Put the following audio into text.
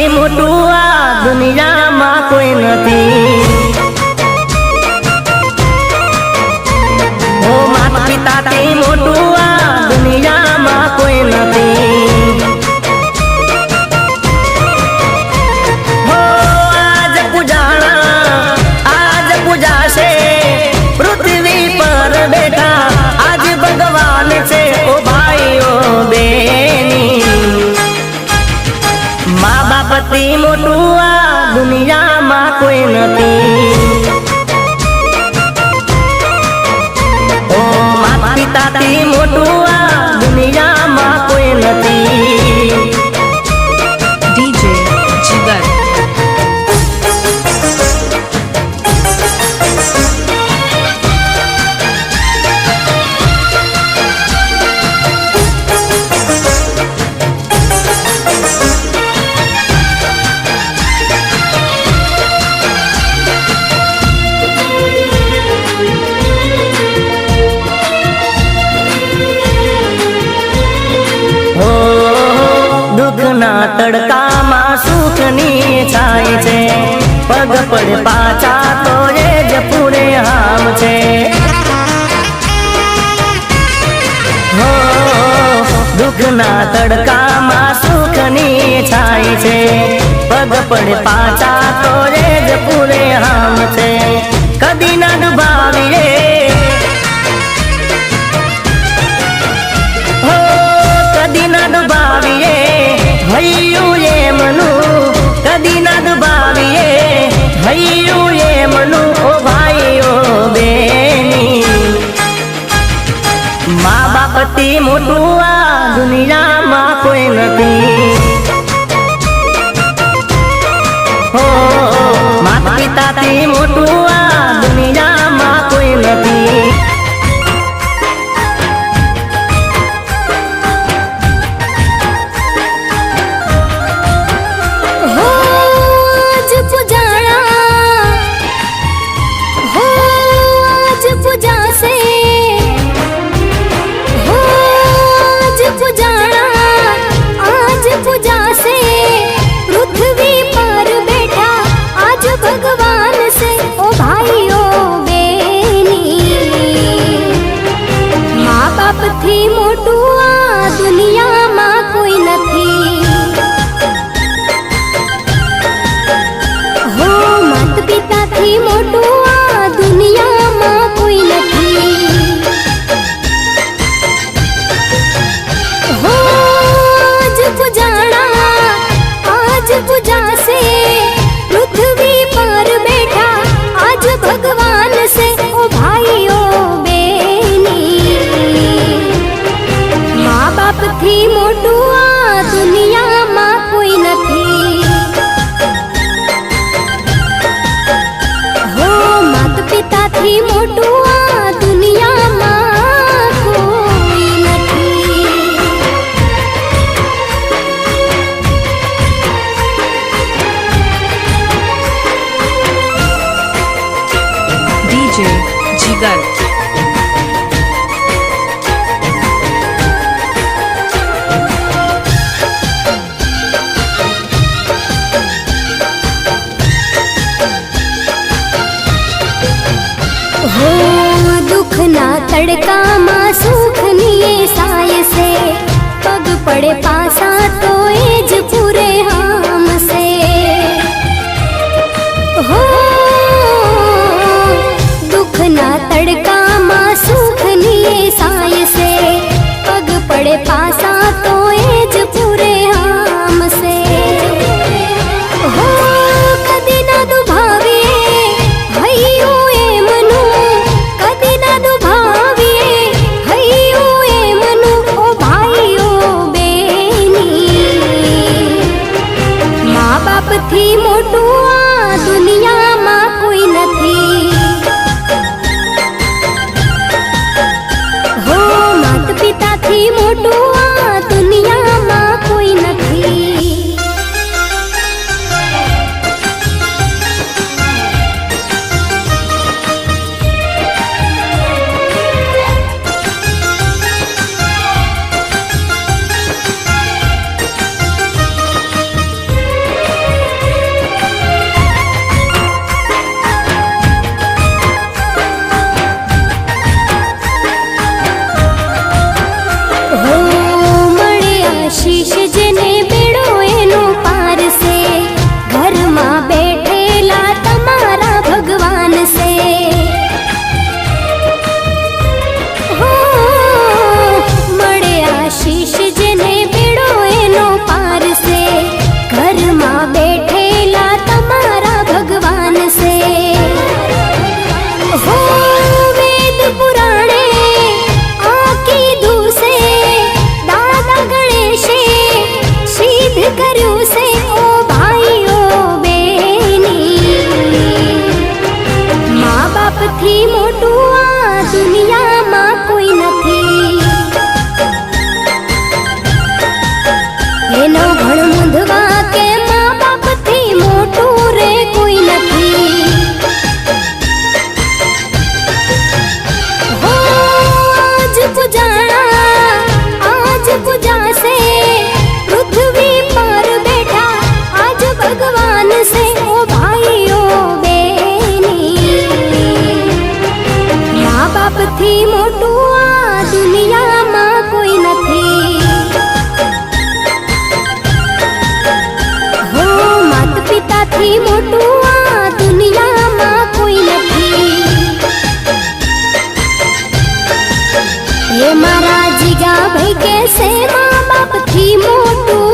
मोटू आ दुनिया में कोई नहीं। ओ माता पिता थी मोटू आ दुनिया में कोई नहीं। हो आज पूजाना आज पूजा से पृथ्वी पर बैठा आज भगवान से ओ भाइयों बेनी। माँ बाप थी मोटू आ दुनिया में कोई नहीं। ओ माता पिता थी मोटू आ दुनिया में कोई नहीं। डीजे जिगर दुखना तड़का में सुखनी छाय छे पग पड़ पाचा तो ये ज पूरे हाम छे। हो दुखना तड़का में सुखनी छाय छे पग पड़ पाचा तो ये ज पूरे हाम छे। कदी ना डुबावीए हो कदी ना डुबावीए भैयू ये मनु कदी ना डुबावीए भैयू ये मनु ओ भाइयो बेनी। माँ बाप थी मोटू आ दुनिया में कोई नहीं। हो माता पिता थी मोटू आ दुनिया में कोई नहीं। थी मोटू आ दुनिया में कोई नहीं। हो माता पिता थी मोटू आ दुनिया में कोई नहीं। हो आज पुजाना आज पूजा से पृथ्वी पर बैठा आज भगवान से ओ भाइयों थी मोटू आ दुनिया में कोई नहीं। हो माता पिता थी मोटू आ दुनिया में कोई नहीं। डीजे जिगर हो दुखना तड़का माँ सुखनी साय से पग पड़े पासा तो एज पूरे हाम से। हो दुखना तड़का माँ सुखनी साय से पग पड़े पासा तो एज पूरे हाम से। हो कदी ना दुभाविए भैयू मनु ओ भाइयों बे મારાથી મોટું આ દુનિયામાં કોઈ નથી. એ મારા જીગા ભાઈ કેસે મા બાપથી મોટું